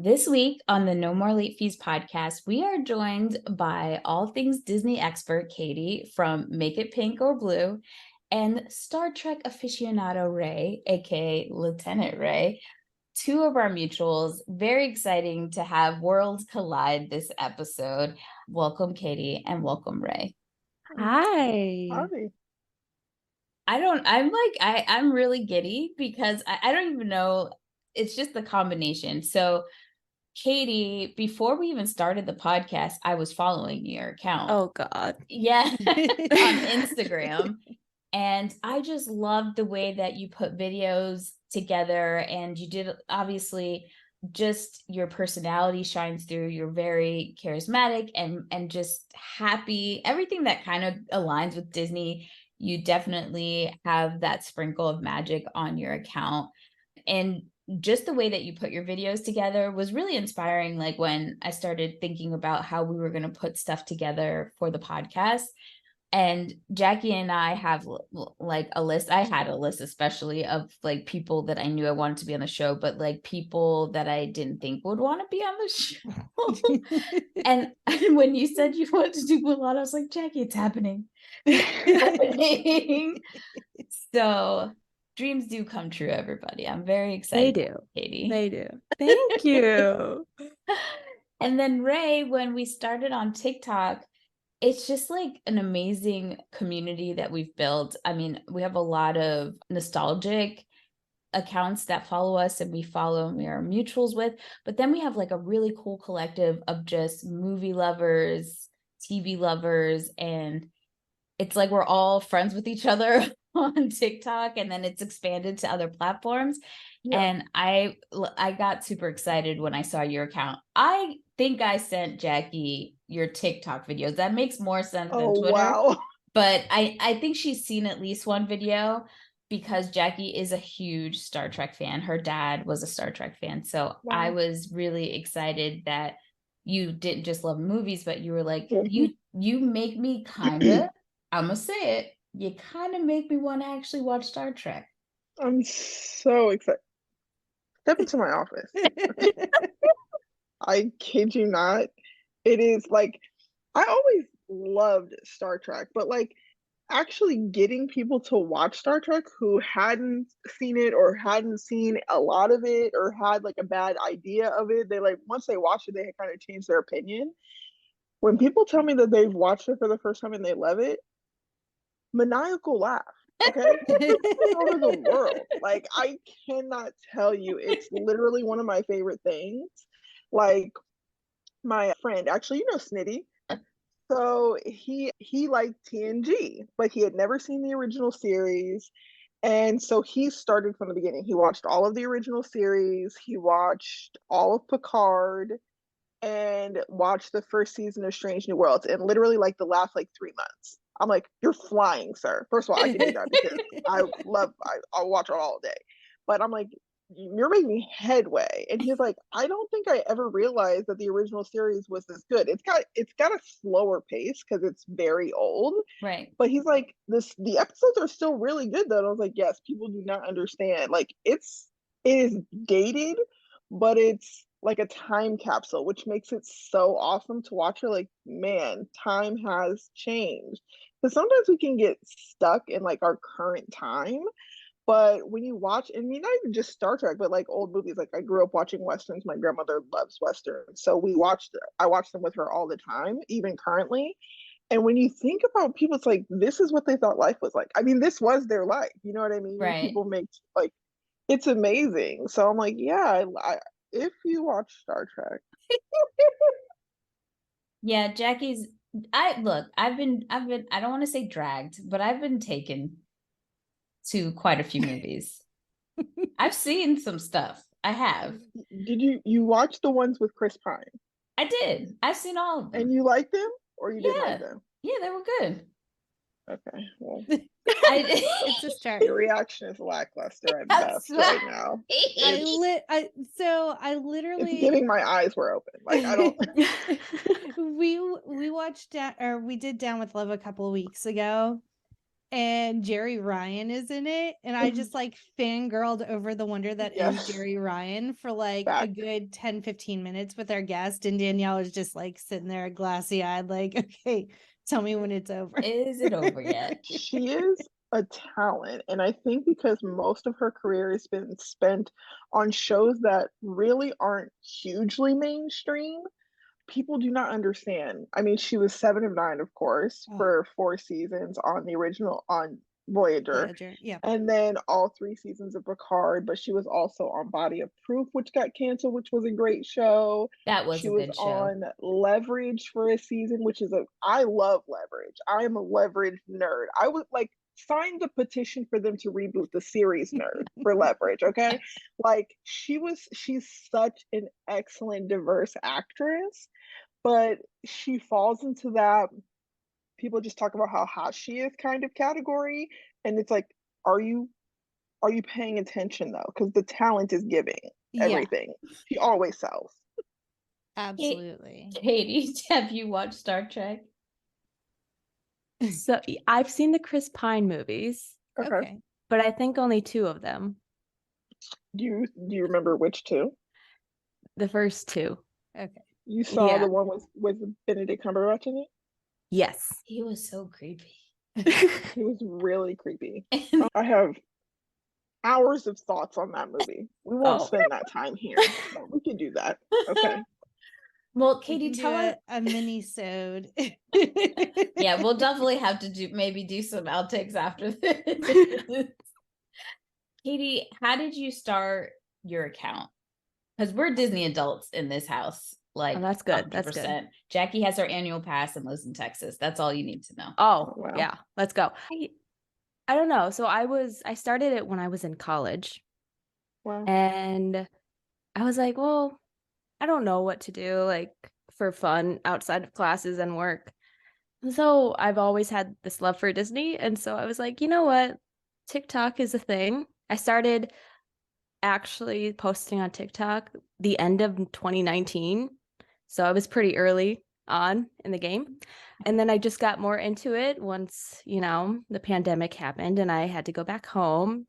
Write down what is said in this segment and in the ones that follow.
This week on the No More Late Fees podcast, we are joined by all things Disney expert Katie from Make It Pink or Blue and Star Trek aficionado Ray, aka Lieutenant Ray, two of our mutuals. Very exciting to have worlds collide this episode. Welcome, Katie, and welcome, Ray. Hi. Hi. I'm really giddy because I don't even know. It's just the combination. So Katie, before we even started the podcast, I was following your account. Oh, God. Yeah, on Instagram. And I just loved the way that you put videos together, and you did, obviously, just your personality shines through. You're very charismatic and just happy. Everything that kind of aligns with Disney, you definitely have that sprinkle of magic on your account. And just the way that you put your videos together was really inspiring. Like when I started thinking about how we were going to put stuff together for the podcast, and Jackie and I have like a list. I had a list, especially of like people that I knew I wanted to be on the show, but like people that I didn't think would want to be on the show. And when you said you wanted to do Mulan, I was like, Jackie, it's happening. It's happening. So dreams do come true, everybody. I'm very excited. They do. Katie. They do. Thank you. And then Ray, when we started on TikTok, it's just like an amazing community that we've built. I mean, we have a lot of nostalgic accounts that follow us and we follow and we are mutuals with, but then we have like a really cool collective of just movie lovers, TV lovers, and it's like we're all friends with each other on TikTok, and then it's expanded to other platforms. Yeah. And I got super excited when I saw your account. I think I sent Jackie your TikTok videos. That makes more sense than Twitter. Wow. But I think she's seen at least one video because Jackie is a huge Star Trek fan. Her dad was a Star Trek fan. So wow. I was really excited that you didn't just love movies, but you were like, you make me kind of, I'm going to say it, you kind of make me want to actually watch Star Trek. I'm so excited. Step into my office. I kid you not. It is like, I always loved Star Trek, but like actually getting people to watch Star Trek who hadn't seen it or hadn't seen a lot of it or had like a bad idea of it, they like, once they watch it, they kind of change their opinion. When people tell me that they've watched it for the first time and they love it, maniacal laugh. Okay, over the world. Like I cannot tell you, it's literally one of my favorite things. Like my friend, actually, you know Snitty. So he liked TNG, but he had never seen the original series. And so he started from the beginning. He watched all of the original series. He watched all of Picard and watched the first season of Strange New Worlds. And literally like the last like 3 months. I'm like, you're flying, sir. First of all, I can do that because I'll watch it all day. But I'm like, you're making headway. And he's like, I don't think I ever realized that the original series was this good. It's got a slower pace because it's very old. Right. But he's like, the episodes are still really good though. And I was like, yes, people do not understand. Like it is dated, but it's like a time capsule, which makes it so awesome to watch. Her like, man, time has changed. Because sometimes we can get stuck in like our current time. But when you watch, I mean, not even just Star Trek, but like old movies, like I grew up watching Westerns. My grandmother loves Westerns. So I watched them with her all the time, even currently. And when you think about people, it's like, this is what they thought life was like. I mean, this was their life. You know what I mean? Right. People make like, it's amazing. So I'm like, yeah, if you watch Star Trek. Yeah, Jackie's, I've been, I don't want to say dragged, but I've been taken to quite a few movies. I've seen some stuff. I have. Did you watch the ones with Chris Pine? I did. I've seen all of them. And you liked them, or you didn't like them? Yeah, they were good. Okay, well, it's a start. Your reaction is lackluster at best right now. I literally. It's giving my eyes were open. Like I don't. we watched we did Down with Love a couple of weeks ago, and Jerry Ryan is in it. And I just like fangirled over the wonder that is Yes. Jerry Ryan for like a Fact. good 10-15 minutes with our guest. And Danielle was just like sitting there glassy eyed, like, okay, tell me when it's over. Is it over yet? She is a talent, and I think because most of her career has been spent on shows that really aren't hugely mainstream, people do not understand. I mean, she was 7 of 9, of course, Oh. for 4 seasons on the original on Voyager. Yeah. And then all 3 seasons of Picard, but she was also on Body of Proof, which got canceled, which was a great show. That was She a was good show. on Leverage for a season, which is I love Leverage. I am a Leverage nerd. I would like sign the petition for them to reboot the series nerd for Leverage, okay? Like she's such an excellent diverse actress, but she falls into that people just talk about how hot she is kind of category, and it's like, are you paying attention though? Because the talent is giving everything. She always sells. Absolutely. Katie, have you watched Star Trek? So I've seen the Chris Pine movies. Okay. But I think only 2 of them. Do you remember which 2? The first 2. Okay. You saw Yeah. the one with Benedict Cumberbatch in it? Yes. He was so creepy. He was really creepy. I have hours of thoughts on that movie. We won't spend that time here, but we can do that. Okay. Well, We Katie, can tell do us. a mini-sode. Yeah, we'll definitely have to do some outtakes after this. Katie, how did you start your account? Because we're Disney adults in this house. Like, Oh, that's good. That's good. Jackie has her annual pass and lives in Texas. That's all you need to know. Oh, Wow. yeah. Let's go. I don't know. So I started it when I was in college. Wow. And I was like, well, I don't know what to do like for fun outside of classes and work. And so I've always had this love for Disney. And so I was like, you know what? TikTok is a thing. I started actually posting on TikTok the end of 2019. So I was pretty early on in the game. And then I just got more into it once, the pandemic happened and I had to go back home.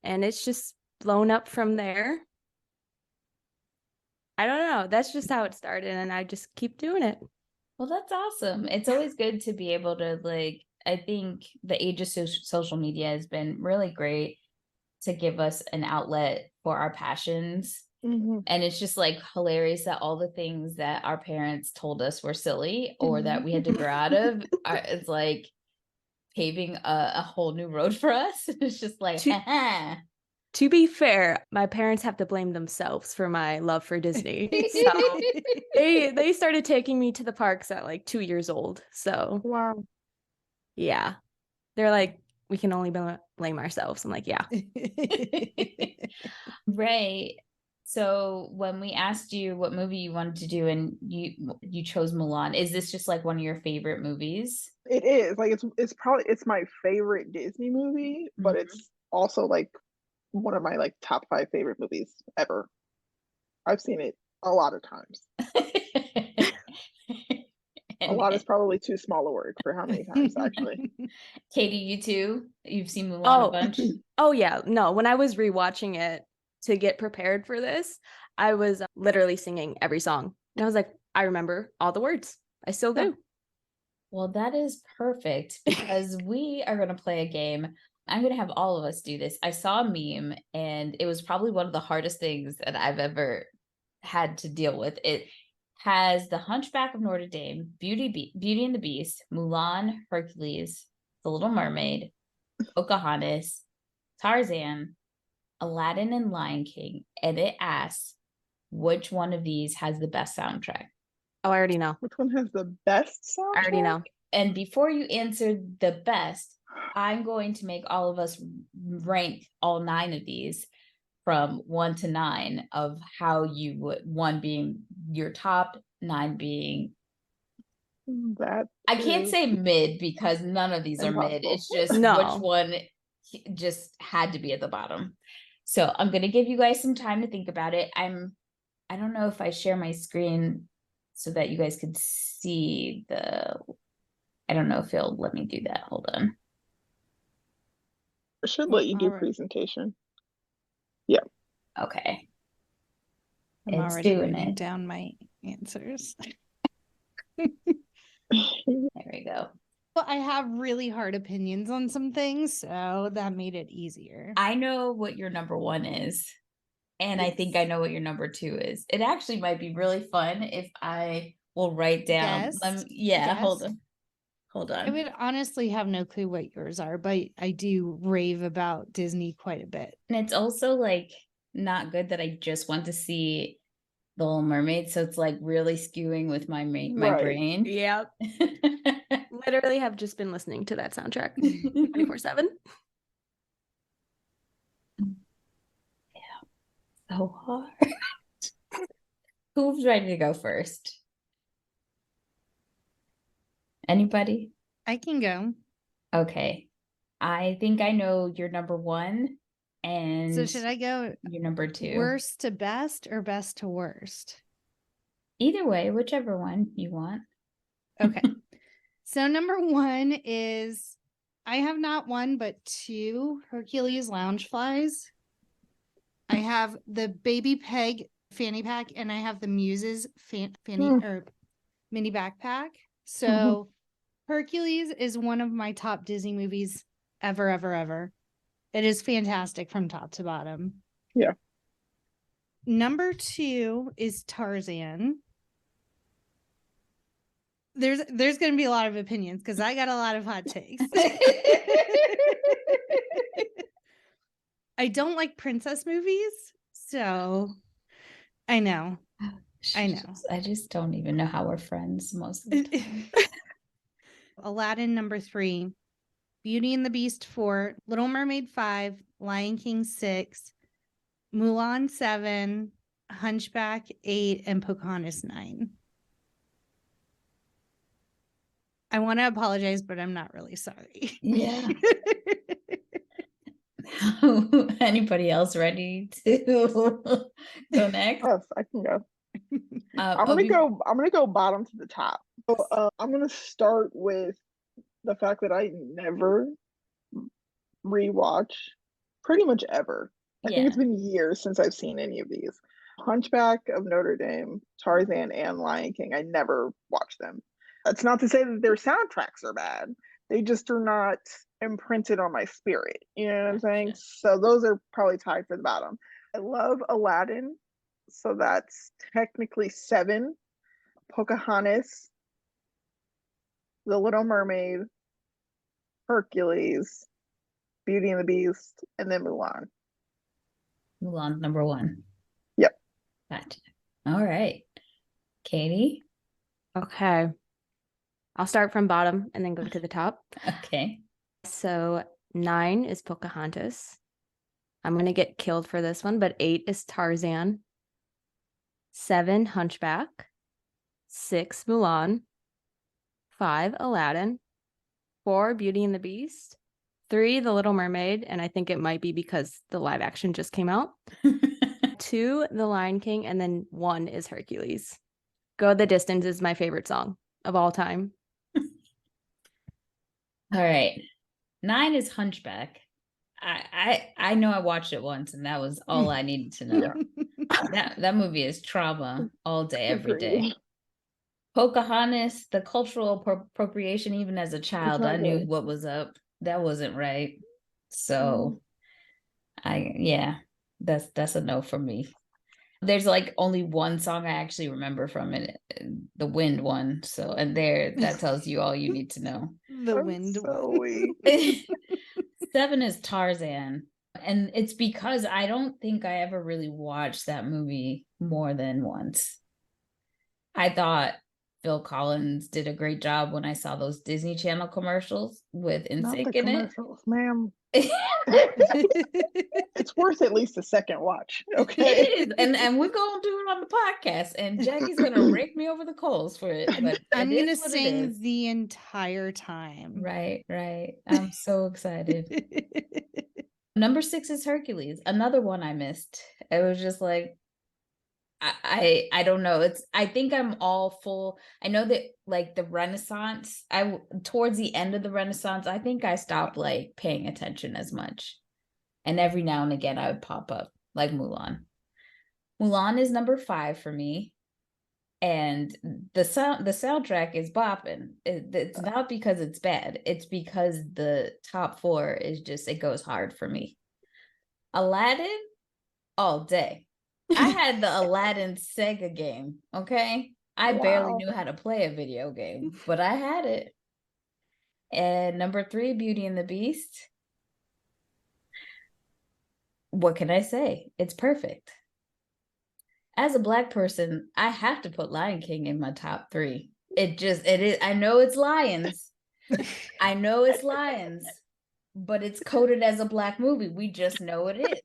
And it's just blown up from there. I don't know. That's just how it started. And I just keep doing it. Well, that's awesome. It's always good to be able to I think the age of social media has been really great to give us an outlet for our passions. Mm-hmm. And it's just like hilarious that all the things that our parents told us were silly or that we had to grow out of, it's like paving a whole new road for us. It's just like, To be fair, my parents have to blame themselves for my love for Disney. So they started taking me to the parks at like 2 years old. So wow. Yeah. They're like, we can only blame ourselves. I'm like, yeah. Right. So when we asked you what movie you wanted to do and you chose Mulan, is this just like one of your favorite movies? It is. Like it's my favorite Disney movie, but it's also like one of my like top 5 favorite movies ever. I've seen it a lot of times. A lot is probably too small a word for how many times, actually. Katie, you too? You've seen Mulan a bunch? Oh, yeah. No, when I was rewatching it to get prepared for this, I was literally singing every song. And I was like, I remember all the words. I still do. Well, that is perfect because we are going to play a game. I'm going to have all of us do this. I saw a meme and it was probably one of the hardest things that I've ever had to deal with. It has The Hunchback of Notre Dame, Beauty and the Beast, Mulan, Hercules, The Little Mermaid, Pocahontas, Tarzan, Aladdin, and Lion King. And it asks, which one of these has the best soundtrack? Oh, I already know. Which one has the best soundtrack? I already know. And before you answer the best, I'm going to make all of us rank all 9 of these from 1 to 9 of how you would, 1 being your top, 9 being that. I can't say mid because none of these are mid. It's just which one just had to be at the bottom. So I'm going to give you guys some time to think about it. I don't know if I share my screen so that you guys could see I don't know if it'll let me do that. Hold on. It should Well, let you do alright. presentation. Yeah. Okay. I'm It's already doing writing it. down my answers. There we go. Well, I have really hard opinions on some things, so that made it easier. I know what your number 1 is. And I think I know what your number 2 is. It actually might be really fun if I will write down. Guess? Hold I on. would honestly have no clue what yours are, but I do rave about Disney quite a bit. And it's also like not good that I just want to see The Little Mermaid, so it's like really skewing with my Right. brain. Yep. Literally have just been listening to that soundtrack 24/7. So hard. Who's ready to go first? Anybody? I can go. Okay. I think I know your number 1 and So should I go your number 2. worst to best or best to worst? Either way, whichever one you want. Okay. So number 1 is, I have not 1 but 2 Hercules Loungeflies. I have the Baby Peg fanny pack, and I have the Muses fanny or mini backpack. So Hercules is one of my top Disney movies ever, ever, ever. It is fantastic from top to bottom. Yeah. Number 2 is Tarzan. There's going to be a lot of opinions because I got a lot of hot takes. I don't like princess movies, so I know. I just don't even know how we're friends most of the time. Aladdin number 3, Beauty and the Beast 4, Little Mermaid 5, Lion King 6, Mulan 7, Hunchback 8, and Pocahontas 9. I want to apologize, but I'm not really sorry. Yeah. Anybody else ready to go next? Yes, I can go. I'm Oh, gonna go bottom to the top. So, I'm gonna start with the fact that I never rewatch pretty much ever. I think it's been years since I've seen any of these. Hunchback of Notre Dame, Tarzan, and Lion King. I never watched them. That's not to say that their soundtracks are bad. They just are not imprinted on my spirit. You know what I'm saying? So those are probably tied for the bottom. I love Aladdin, so that's technically 7. Pocahontas, The Little Mermaid, Hercules, Beauty and the Beast, and then Mulan. Mulan number 1. Yep. Gotcha. All right. Katie? Okay. I'll start from bottom and then go to the top. Okay. So 9 is Pocahontas. I'm going to get killed for this one, but 8 is Tarzan. 7, Hunchback. 6, Mulan. 5, Aladdin. 4, Beauty and the Beast. 3, The Little Mermaid, and I think it might be because the live action just came out. 2, The Lion King, and then 1 is Hercules. Go the Distance is my favorite song of all time. All right. 9 is Hunchback. I know I watched it once and that was all I needed to know. That movie is trauma all day, every day. Pocahontas, the cultural appropriation, even as a child, I knew what was up. That wasn't right. So that's a no for me. There's like only one song I actually remember from it, the Wind one. So, and that tells you all you need to know. The Wind one. 7 is Tarzan. And it's because I don't think I ever really watched that movie more than once. I thought Phil Collins did a great job when I saw those Disney Channel commercials with NSYNC in it. Ma'am. It's worth at least a second watch. Okay. It is. And we're gonna do it on the podcast. And Jackie's gonna rake me over the coals for it. But I'm gonna sing the entire time. Right. I'm so excited. Number 6 is Hercules. Another one I missed. It was just like, I don't know. I think I'm all full. I know that like the Renaissance, towards the end of the Renaissance, I think I stopped like paying attention as much. And every now and again I would pop up like Mulan. Mulan is number 5 for me. And the soundtrack is bopping. It's not because it's bad. It's because the top 4 is just, it goes hard for me. Aladdin all day. I had the Aladdin Sega game, okay? I barely knew how to play a video game, but I had it. And number 3, Beauty and the Beast. What can I say? It's perfect. As a Black person, I have to put Lion King in my top 3. It is. I know it's lions. I know it's lions, but it's coded as a Black movie. We just know it is.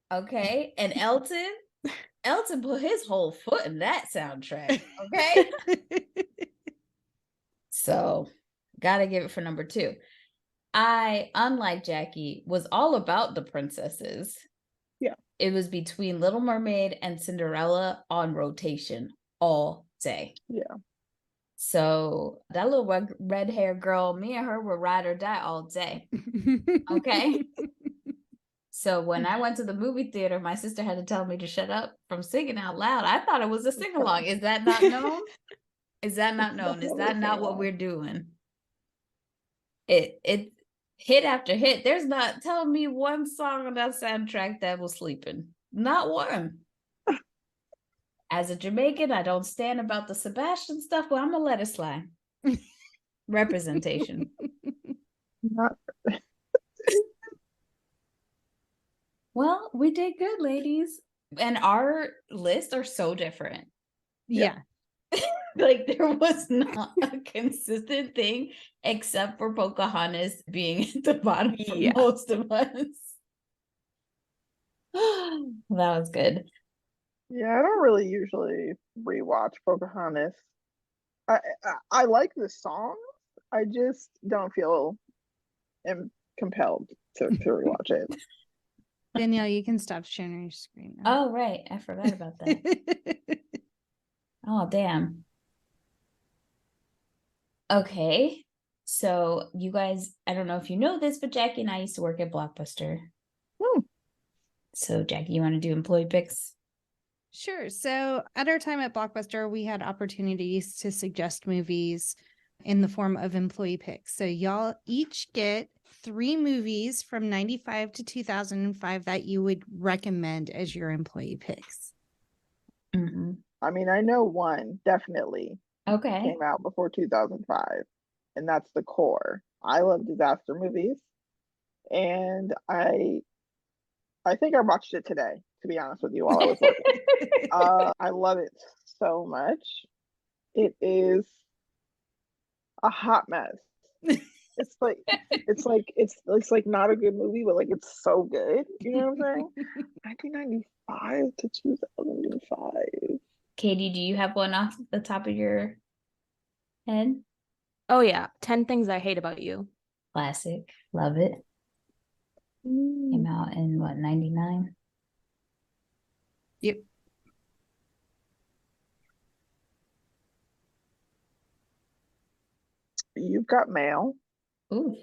Okay, and Elton put his whole foot in that soundtrack. Okay, so gotta give it for number 2. I, unlike Jackie, was all about the princesses. Yeah, it was between Little Mermaid and Cinderella on rotation all day. Yeah. So that little red hair girl, me and her were ride or die all day. Okay. So when I went to the movie theater, my sister had to tell me to shut up from singing out loud. I thought it was a sing along. Is that not known? Is that not known? Is that not what we're doing? It hit after hit. There's not, tell me one song on that soundtrack that was sleeping. Not one. As a Jamaican, I don't stand about the Sebastian stuff, but I'm gonna let it slide. Representation. Not Well, we did good, ladies. And our lists are so different. Yeah. Like there was not a consistent thing except for Pocahontas being at the bottom for most of us. That was good. Yeah, I don't really usually rewatch Pocahontas. I like the songs. I just don't feel compelled to rewatch it. Danielle, you can stop sharing your screen now. Oh, right. I forgot about that. Oh, damn. Okay. So you guys, I don't know if you know this, but Jackie and I used to work at Blockbuster. So Jackie, you want to do employee picks? Sure. So at our time at Blockbuster, we had opportunities to suggest movies in the form of employee picks. So y'all each get 3 movies from 95 to 2005 that you would recommend as your employee picks. Mm-hmm. I mean, I know one definitely Okay. came out before 2005, and that's The Core. I love disaster movies, and I think I watched it today, to be honest with you, while I was working. I love it so much. It is a hot mess. It's like not a good movie, but like it's so good. You know what I'm saying? 1995 to 2005. Katie, do you have one off the top of your head? Oh yeah, 10 Things I Hate About You. Classic. Love it. Came out in what, 99? Yep. You've Got Mail. Ooh.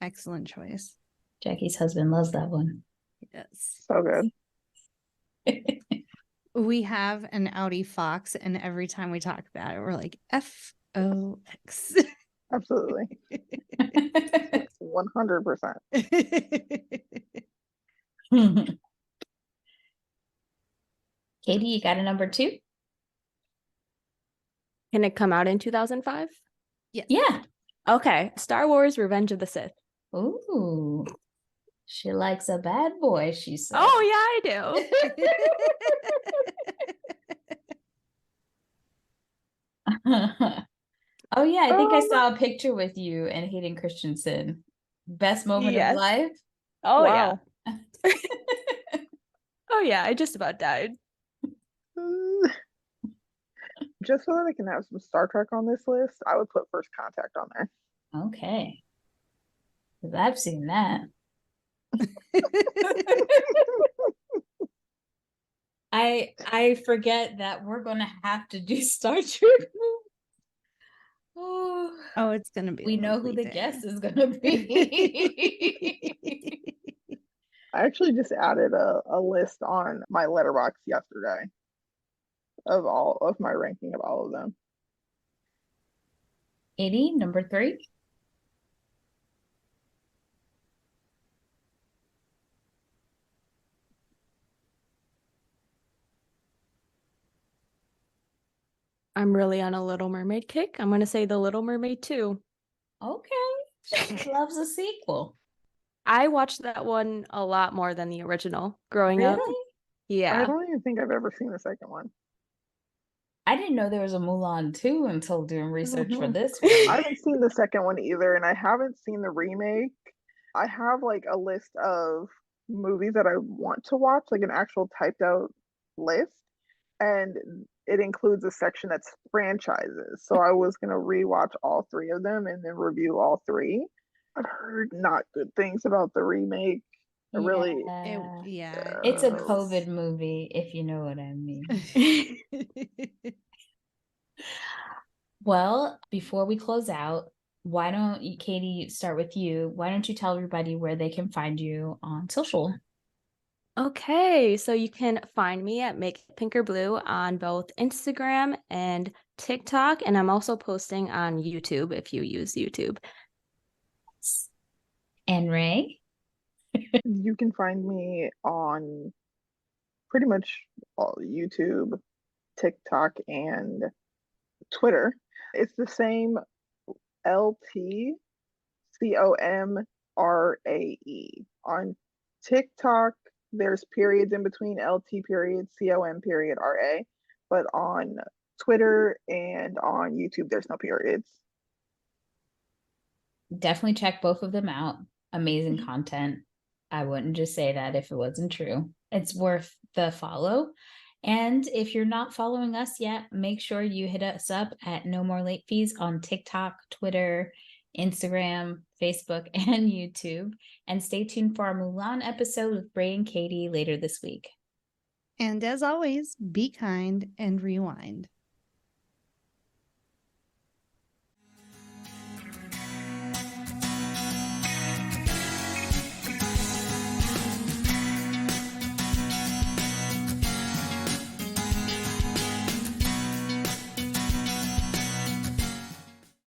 Excellent choice. Jackie's husband loves that one. Yes. So good. We have an Audi Fox, and every time we talk about it, we're like FOX. Absolutely. 100%. Katie, you got a number 2? Can it come out in 2005? Yes. Yeah. Okay. Star Wars Revenge of the Sith. Ooh. She likes a bad boy, she said. Oh, yeah, I do. Oh, yeah. I think I saw a picture with you and Hayden Christensen. Best moment of life? Oh, Wow. yeah. Oh, yeah. I just about died. Just so that I can have some Star Trek on this list, I would put First Contact on there. Okay. Because I've seen that. I forget that we're gonna have to do Star Trek. Oh, Oh, it's gonna be. we a know who lovely the day. guest is gonna be. I actually just added a list on my letterbox yesterday of all of my ranking of all of them. Katie, number 3. I'm really on a Little Mermaid kick. I'm going to say The Little Mermaid 2. Okay. She loves a sequel. I watched that one a lot more than the original growing up. Really? I Yeah. don't even think I've ever seen the second one. I didn't know there was a Mulan 2 until doing research for Mhm. this I one. haven't seen the second one either, and I haven't seen the remake. I have like a list of movies that I want to watch, like an actual typed out list, and it includes a section that's franchises. So I was gonna rewatch all 3 of them and then review all 3. I've heard not good things about the remake. I really, Yeah. It It's a was- COVID movie, if you know what I mean. Well, before we close out, why don't you, Katie, start with you? Why don't you tell everybody where they can find you on social? Okay, so you can find me at MakeitPinkorBlue on both Instagram and TikTok, and I'm also posting on YouTube if you use YouTube. And Ray? you can find me on pretty much all YouTube, TikTok, and Twitter. It's the same LTCOMRAE. On TikTok, there's periods in between LT period COM period RA, but on Twitter and on YouTube, there's no periods. Definitely check both of them out. Amazing content. I wouldn't just say that if it wasn't true. It's worth the follow. And if you're not following us yet, make sure you hit us up at No More Late Fees on TikTok, Twitter, Instagram, Facebook, and YouTube. And stay tuned for our Mulan episode with Bray and Katie later this week. And as always, be kind and rewind.